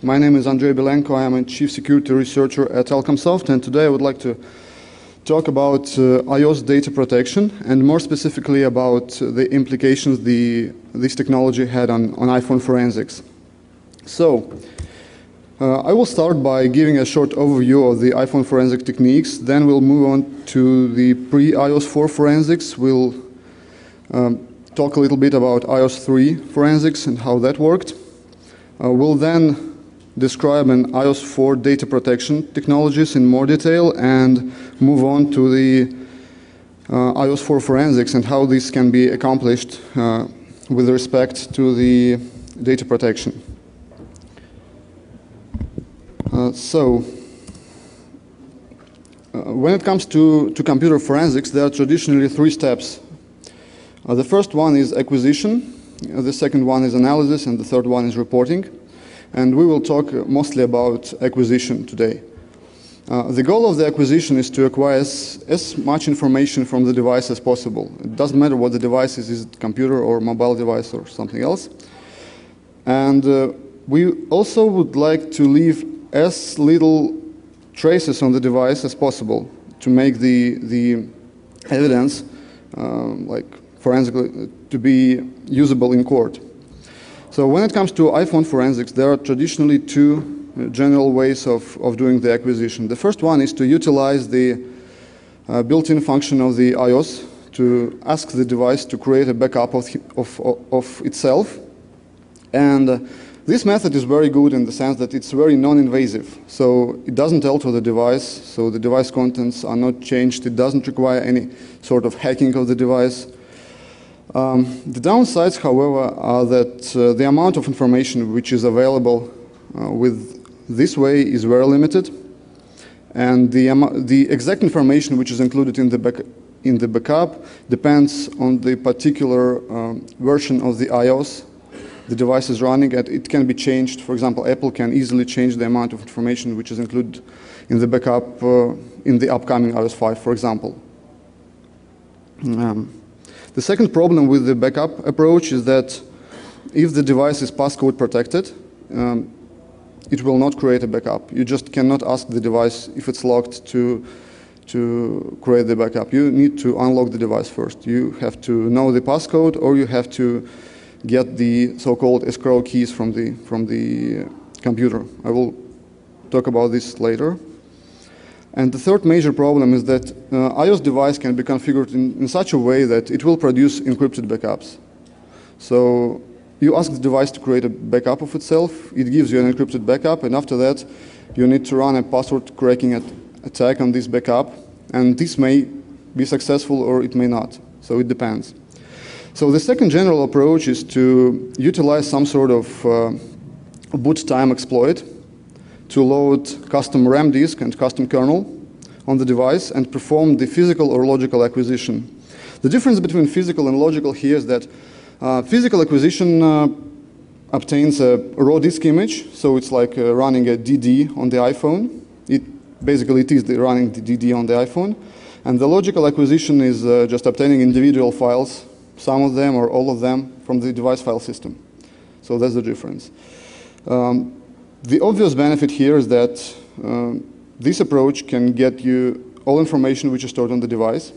My name is Andrei Belenko. I am a Chief Security Researcher at Telkomsoft, and today I would like to talk about iOS data protection, and more specifically about the implications this technology had on iPhone forensics. So, I will start by giving a short overview of the iPhone forensic techniques, then we'll move on to the pre-iOS 4 forensics. We'll talk a little bit about iOS 3 forensics and how that worked. We'll then describe an iOS 4 data protection technologies in more detail and move on to the iOS 4 forensics and how this can be accomplished with respect to the data protection. When it comes to computer forensics, there are traditionally three steps. The first one is acquisition, the second one is analysis, and the third one is reporting. And we will talk mostly about acquisition today. The goal of the acquisition is to acquire as much information from the device as possible. It doesn't matter what the device is it a computer or mobile device or something else. And we also would like to leave as little traces on the device as possible to make the evidence like forensically to be usable in court. So when it comes to iPhone forensics, there are traditionally two general ways of doing the acquisition. The first one is to utilize the built-in function of the iOS to ask the device to create a backup of itself. And this method is very good in the sense that it's very non-invasive. So it doesn't alter the device, so the device contents are not changed. It doesn't require any sort of hacking of the device. The downsides, however, are that the amount of information which is available with this way is very limited, and the exact information which is included in the backup depends on the particular version of the iOS the device is running, and it can be changed. For example, Apple can easily change the amount of information which is included in the backup in the upcoming iOS 5, for example. The second problem with the backup approach is that if the device is passcode protected, it will not create a backup. You just cannot ask the device if it's locked to create the backup. You need to unlock the device first. You have to know the passcode, or you have to get the so-called escrow keys from the computer. I will talk about this later. And the third major problem is that iOS device can be configured in such a way that it will produce encrypted backups. So you ask the device to create a backup of itself, it gives you an encrypted backup, and after that you need to run a password cracking attack on this backup, and this may be successful or it may not, so it depends. So the second general approach is to utilize some sort of boot time exploit to load custom RAM disk and custom kernel on the device and perform the physical or logical acquisition. The difference between physical and logical here is that physical acquisition obtains a raw disk image, so it's like running a DD on the iPhone. Basically it is running the DD on the iPhone. And the logical acquisition is just obtaining individual files, some of them or all of them, from the device file system. So that's the difference. The obvious benefit here is that this approach can get you all information which is stored on the device.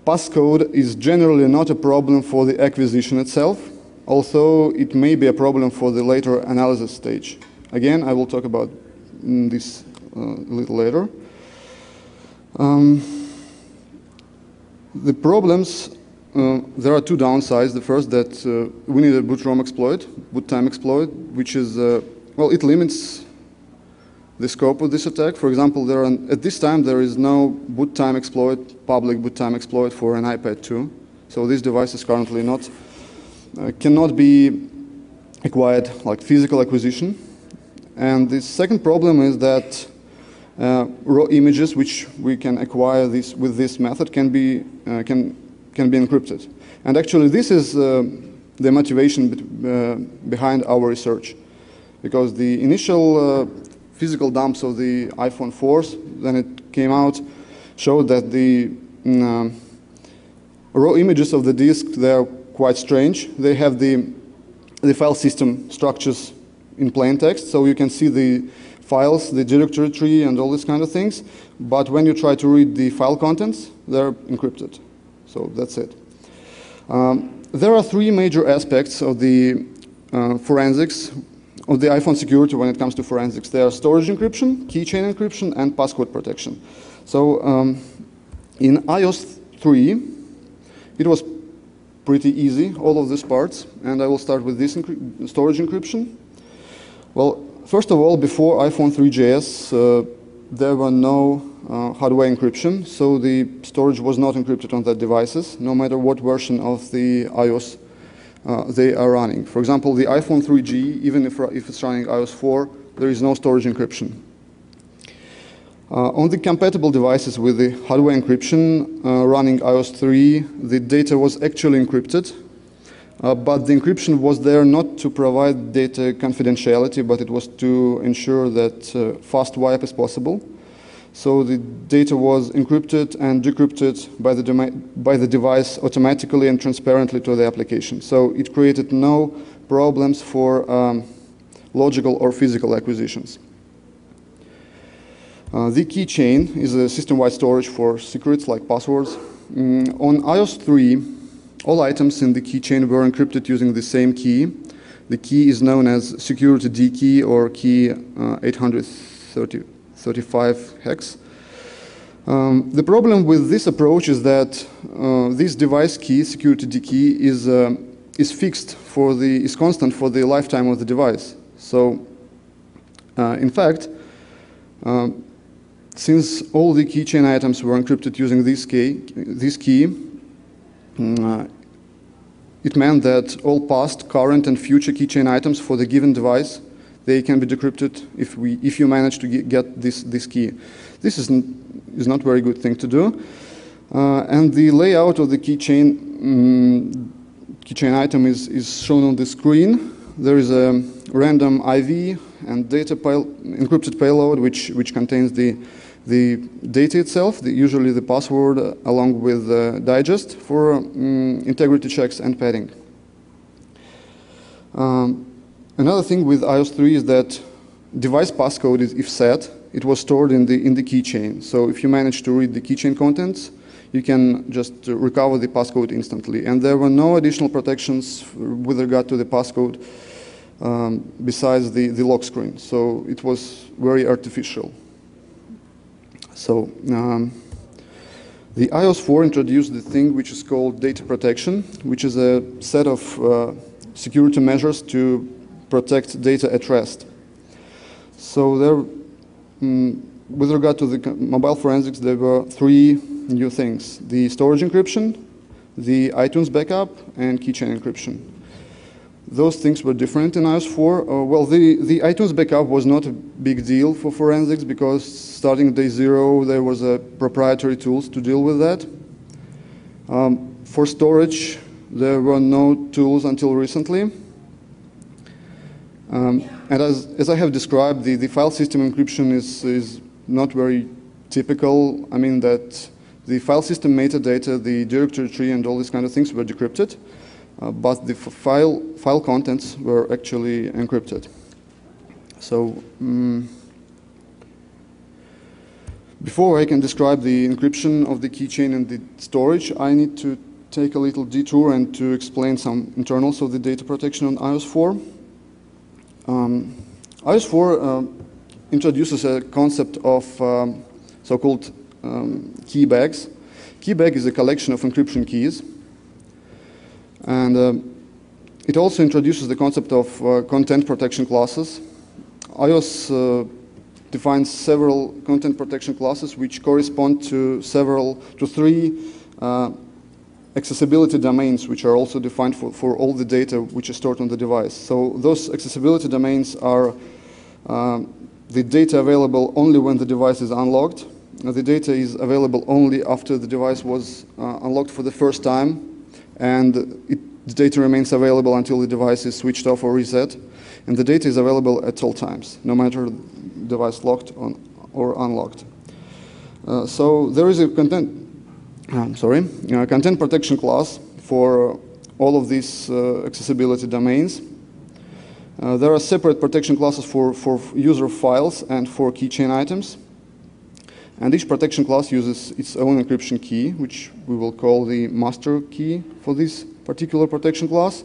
Passcode is generally not a problem for the acquisition itself, although it may be a problem for the later analysis stage. Again, I will talk about this a little later. The problems, there are two downsides. The first, that we need a boot ROM exploit, boot time exploit, which is, well, it limits the scope of this attack. For example, at this time there is no boot time exploit, public boot time exploit for an iPad 2. So this device is currently cannot be acquired like physical acquisition. And the second problem is that raw images which we can acquire with this method can be encrypted. And actually this is the motivation behind our research, because the initial physical dumps of the iPhone 4s, then it came out, showed that the raw images of the disk, they are quite strange. They have the the file system structures in plain text, so you can see the files, the directory tree, and all these kind of things. But when you try to read the file contents, they're encrypted. So that's it. There are three major aspects of the forensics of the iPhone security when it comes to forensics. They are storage encryption, keychain encryption, and passcode protection. So in iOS 3, it was pretty easy, all of these parts, and I will start with this storage encryption. Well, first of all, before iPhone 3GS, there were no hardware encryption, so the storage was not encrypted on the devices, no matter what version of the iOS they are running. For example, the iPhone 3G, even if it's running iOS 4, there is no storage encryption. On the compatible devices with the hardware encryption running iOS 3, the data was actually encrypted, but the encryption was there not to provide data confidentiality, but it was to ensure that fast wipe is possible. So the data was encrypted and decrypted by the device automatically and transparently to the application. So it created no problems for logical or physical acquisitions. The keychain is a system-wide storage for secrets like passwords. On iOS 3, all items in the keychain were encrypted using the same key. The key is known as SecurityTube key or key 835 hex. The problem with this approach is that this device key, SecurityTube key, is fixed is constant for the lifetime of the device. So, in fact, since all the keychain items were encrypted using this key, it meant that all past, current, and future keychain items for the given device, they can be decrypted if you manage to get this key. This is not a very good thing to do. And the layout of the keychain item is shown on the screen. There is a random IV and data encrypted payload which contains the data itself, usually the password, along with the digest for integrity checks and padding. Another thing with iOS 3 is that device passcode is, if set, it was stored in the keychain. So if you manage to read the keychain contents, you can just recover the passcode instantly. And there were no additional protections with regard to the passcode besides the lock screen. So it was very artificial. So the iOS 4 introduced the thing which is called data protection, which is a set of security measures to protect data at rest. So there, with regard to the mobile forensics, there were three new things: the storage encryption, the iTunes backup, and keychain encryption. Those things were different in iOS 4. Well, the iTunes backup was not a big deal for forensics because starting day 0, there was a proprietary tools to deal with that. For storage, there were no tools until recently. And as I have described, the file system encryption is not very typical. I mean that the file system metadata, the directory tree, and all these kind of things were decrypted, but the file contents were actually encrypted. So before I can describe the encryption of the keychain and the storage, I need to take a little detour and to explain some internals of the data protection on iOS 4. iOS 4 introduces a concept of so-called key bags. Key bag is a collection of encryption keys. And it also introduces the concept of content protection classes. iOS defines several content protection classes which correspond to three accessibility domains, which are also defined for all the data which is stored on the device. So those accessibility domains are the data available only when the device is unlocked. The data is available only after the device was unlocked for the first time, and the data remains available until the device is switched off or reset. And the data is available at all times, no matter the device locked or unlocked. So there is a content protection class for all of these accessibility domains. There are separate protection classes for user files and for keychain items. And each protection class uses its own encryption key, which we will call the master key for this particular protection class.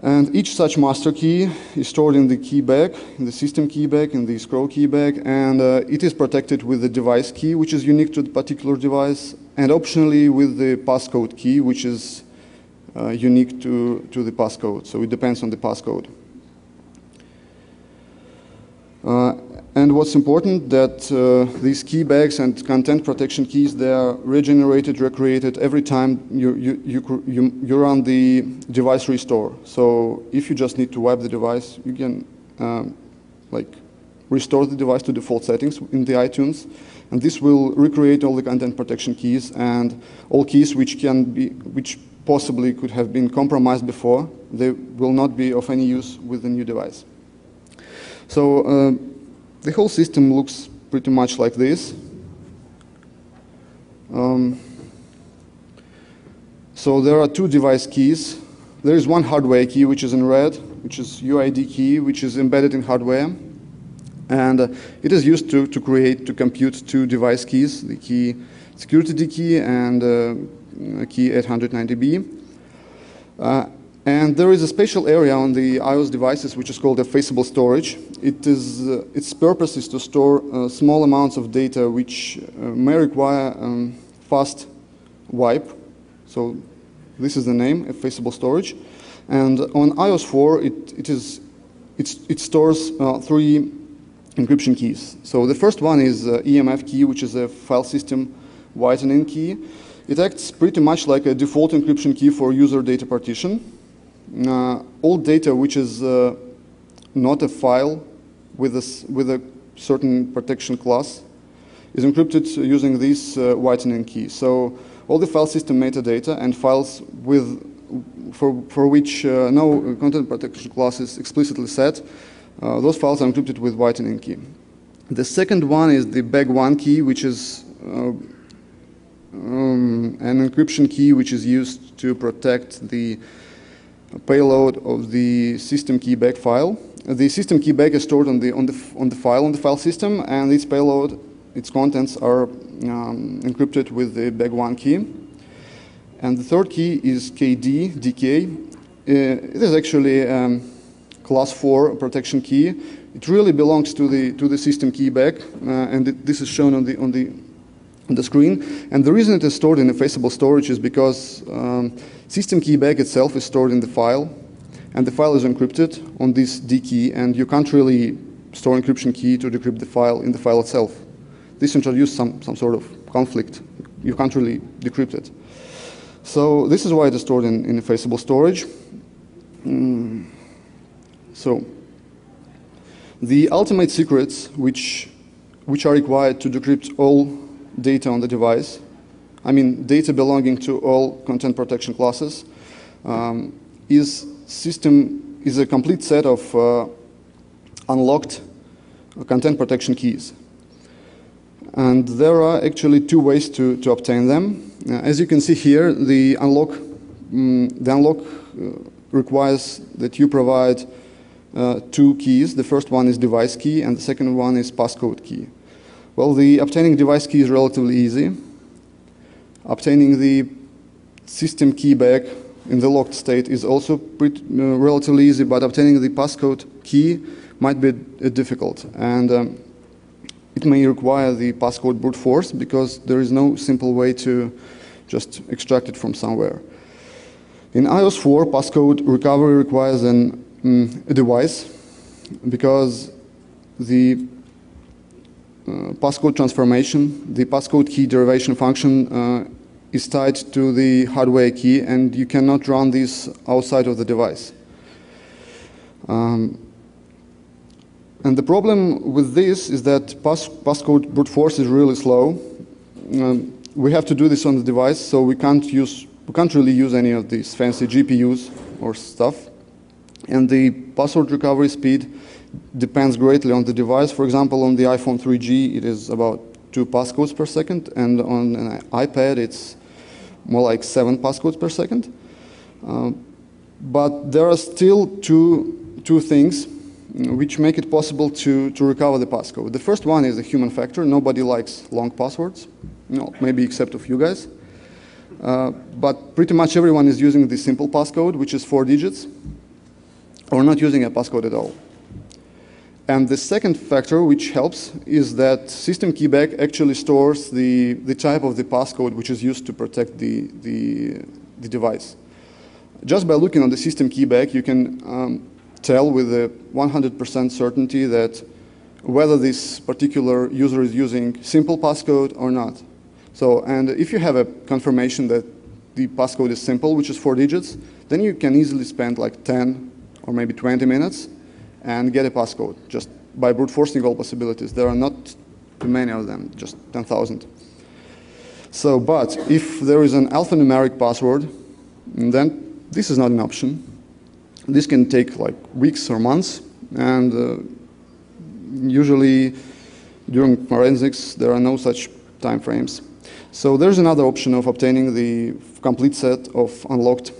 And each such master key is stored in the key bag, in the system key bag, in the scroll key bag, and it is protected with the device key, which is unique to the particular device, and optionally with the passcode key, which is unique to the passcode. So it depends on the passcode. And what's important that these key bags and content protection keys, they are regenerated, recreated every time you run the device restore. So if you just need to wipe the device, you can restore the device to default settings in the iTunes, and this will recreate all the content protection keys and all keys which possibly could have been compromised before. They will not be of any use with the new device. So the whole system looks pretty much like this. So there are two device keys. There is one hardware key, which is in red, which is UID key, which is embedded in hardware. And it is used to compute two device keys, the key SecurityTube key and key 890B. And there is a special area on the iOS devices which is called effaceable storage. Its purpose is to store small amounts of data which may require fast wipe. So this is the name, effaceable storage. And on iOS 4, it stores three encryption keys. So the first one is EMF key, which is a file system whitening key. It acts pretty much like a default encryption key for user data partition. All data which is not a file with a certain protection class is encrypted using this whitening key. So all the file system metadata and files for which no content protection class is explicitly set, those files are encrypted with whitening key. The second one is the bag1 key, which is an encryption key which is used to protect the payload of the system key bag file. The system key bag is stored on the file system, and its payload, its contents are encrypted with the bag1 key. And the third key is DK. It is actually class 4 protection key. It really belongs to the system key bag, and this is shown on the screen. And the reason it is stored in effaceable storage is because system key bag itself is stored in the file, and the file is encrypted on this D key, and you can't really store encryption key to decrypt the file in the file itself. This introduces some sort of conflict. You can't really decrypt it. So this is why it is stored in effaceable storage. So the ultimate secrets which are required to decrypt all data on the device, I mean data belonging to all content protection classes, is a complete set of unlocked content protection keys. And there are actually two ways to obtain them. As you can see here, the unlock requires that you provide two keys. The first one is device key, and the second one is passcode key. Well, the obtaining device key is relatively easy. Obtaining the system key bag in the locked state is also relatively easy, but obtaining the passcode key might be difficult. And it may require the passcode brute force because there is no simple way to just extract it from somewhere. In iOS 4, passcode recovery requires a device because the passcode transformation, the passcode key derivation function is tied to the hardware key, and you cannot run this outside of the device. And the problem with this is that passcode brute force is really slow. We have to do this on the device, so we can't really use any of these fancy GPUs or stuff. And the password recovery speed depends greatly on the device. For example, on the iPhone 3G, it is about 2 passcodes per second, and on an iPad, it's more like 7 passcodes per second. But there are still two things which make it possible to recover the passcode. The first one is the human factor. Nobody likes long passwords, maybe except of you guys. But pretty much everyone is using the simple passcode, which is 4 digits, or not using a passcode at all. And the second factor which helps is that system keyback actually stores the type of the passcode which is used to protect the device. Just by looking on the system keyback, you can tell with a 100% certainty that whether this particular user is using simple passcode or not. So, and if you have a confirmation that the passcode is simple, which is 4 digits, then you can easily spend like 10 or maybe 20 minutes and get a passcode just by brute forcing all possibilities. There are not too many of them, just 10,000. So, but if there is an alphanumeric password, then this is not an option. This can take like weeks or months, and usually during forensics there are no such time frames. So there's another option of obtaining the complete set of unlocked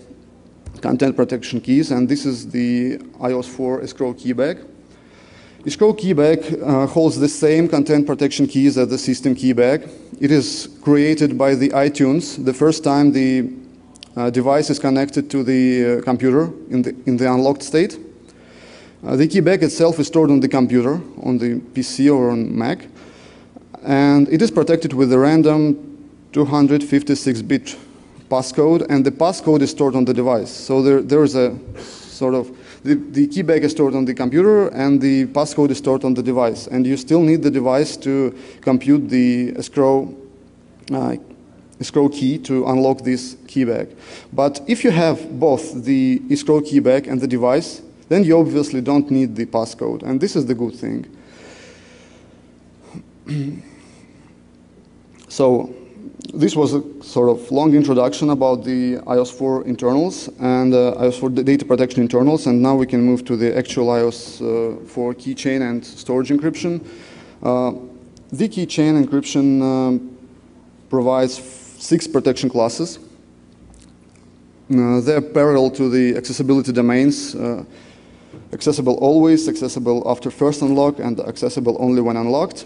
content protection keys, and this is the iOS 4 escrow keyback. Escrow keyback holds the same content protection keys as the system keyback. It is created by the iTunes the first time the device is connected to the computer in the unlocked state. The keyback itself is stored on the computer, on the PC or on Mac, and it is protected with a random 256-bit passcode, and the passcode is stored on the device. So there is a sort of, the keyback is stored on the computer and the passcode is stored on the device, and you still need the device to compute the escrow key to unlock this keyback. But if you have both the escrow keyback and the device, then you obviously don't need the passcode, and this is the good thing. So this was a sort of long introduction about the iOS 4 internals and iOS 4 data protection internals, and now we can move to the actual iOS 4 keychain and storage encryption. The keychain encryption provides 6 protection classes. They're parallel to the accessibility domains, accessible always, accessible after first unlock, and accessible only when unlocked.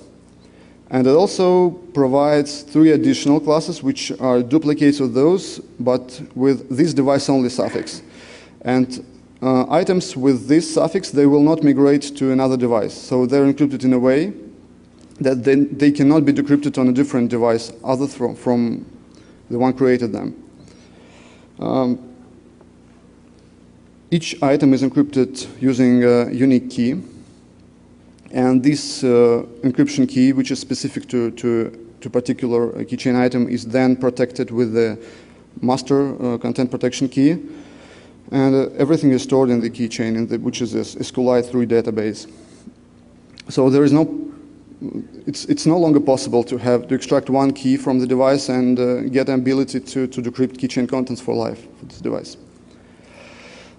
And it also provides 3 additional classes which are duplicates of those, but with this device-only suffix. And items with this suffix, they will not migrate to another device. So they're encrypted in a way that they cannot be decrypted on a different device other from the one created them. Each item is encrypted using a unique key. And this encryption key, which is specific to particular keychain item, is then protected with the master content protection key. And everything is stored in the keychain, which is this exploi 3 database. So there is it's no longer possible to extract one key from the device and get an ability to decrypt keychain contents for life for this device.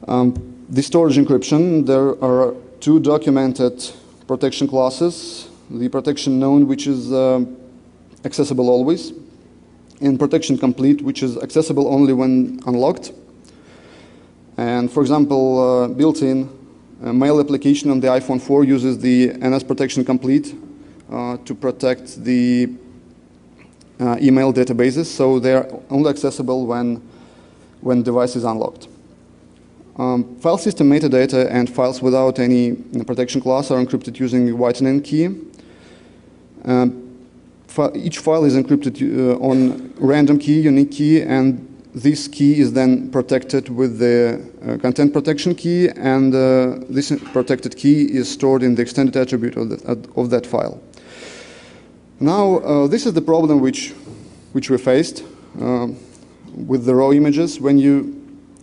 The storage encryption, there are 2 documented protection classes, the protection known, which is accessible always, and protection complete, which is accessible only when unlocked. And for example, built-in mail application on the iPhone 4 uses the NS protection complete to protect the email databases, so they are only accessible when device is unlocked. File system metadata and files without any protection class are encrypted using a whitening key. Each file is encrypted on random key, unique key, and this key is then protected with the content protection key, and this protected key is stored in the extended attribute of that file. Now, this is the problem which we faced with the raw images. When you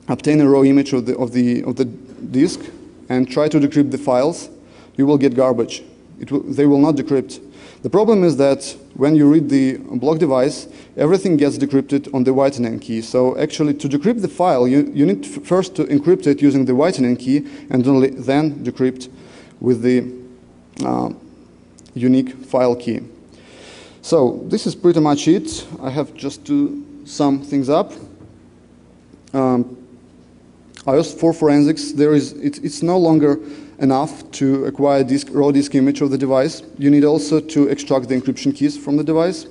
obtain a raw image of the disk and try to decrypt the files, you will get garbage. They will not decrypt. The problem is that when you read the block device, everything gets decrypted on the whitening key. So actually, to decrypt the file, you need first to encrypt it using the whitening key, and only then decrypt with the unique file key. So this is pretty much it. I have just to sum things up. iOS for forensics, it's no longer enough to acquire raw disk image of the device. You need also to extract the encryption keys from the device.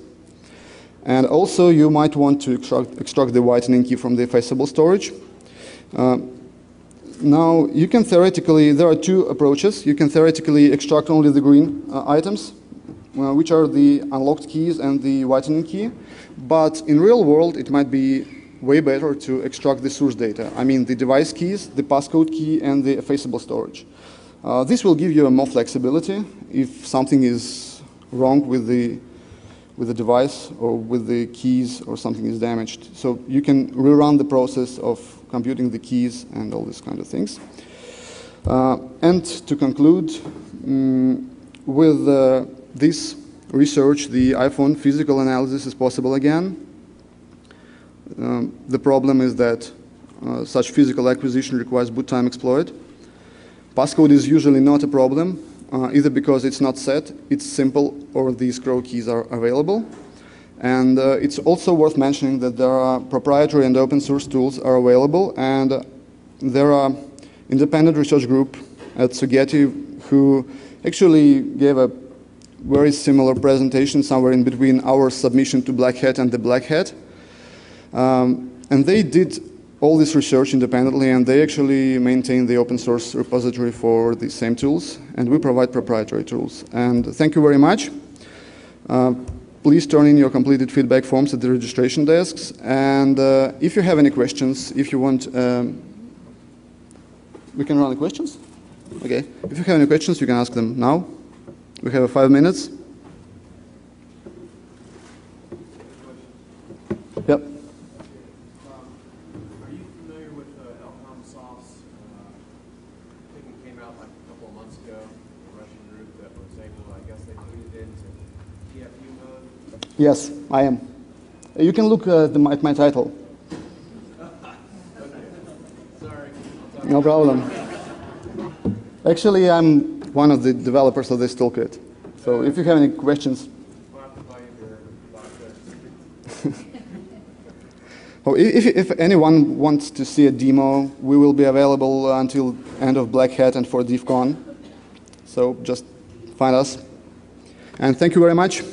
And also, you might want to extract the whitening key from the effaceable storage. Now, you can theoretically, there are two approaches. You can theoretically extract only the green items, which are the unlocked keys and the whitening key. But in real world, it might be way better to extract the source data. I mean, the device keys, the passcode key, and the effaceable storage. This will give you more flexibility if something is wrong with the device or with the keys or something is damaged. So you can rerun the process of computing the keys and all these kind of things. And to conclude, with this research, the iPhone physical analysis is possible again. The problem is that such physical acquisition requires boot time exploit. Passcode is usually not a problem, either because it's not set, it's simple, or the scroll keys are available. And it's also worth mentioning that there are proprietary and open source tools are available, and there are independent research group at Sugeti who actually gave a very similar presentation somewhere in between our submission to BlackHat and the BlackHat. And they did all this research independently, and they actually maintain the open source repository for the same tools, and we provide proprietary tools. And thank you very much. Please turn in your completed feedback forms at the registration desks, and if you have any questions, if you want, we can run the questions? Okay. If you have any questions, you can ask them now. We have 5 minutes. Yep. Yes, I am. You can look at my title. Sorry. No problem. Actually, I'm one of the developers of this toolkit. So if you have any questions. Oh, if anyone wants to see a demo, we will be available until end of BlackHat and for DEF CON. So just find us. And thank you very much.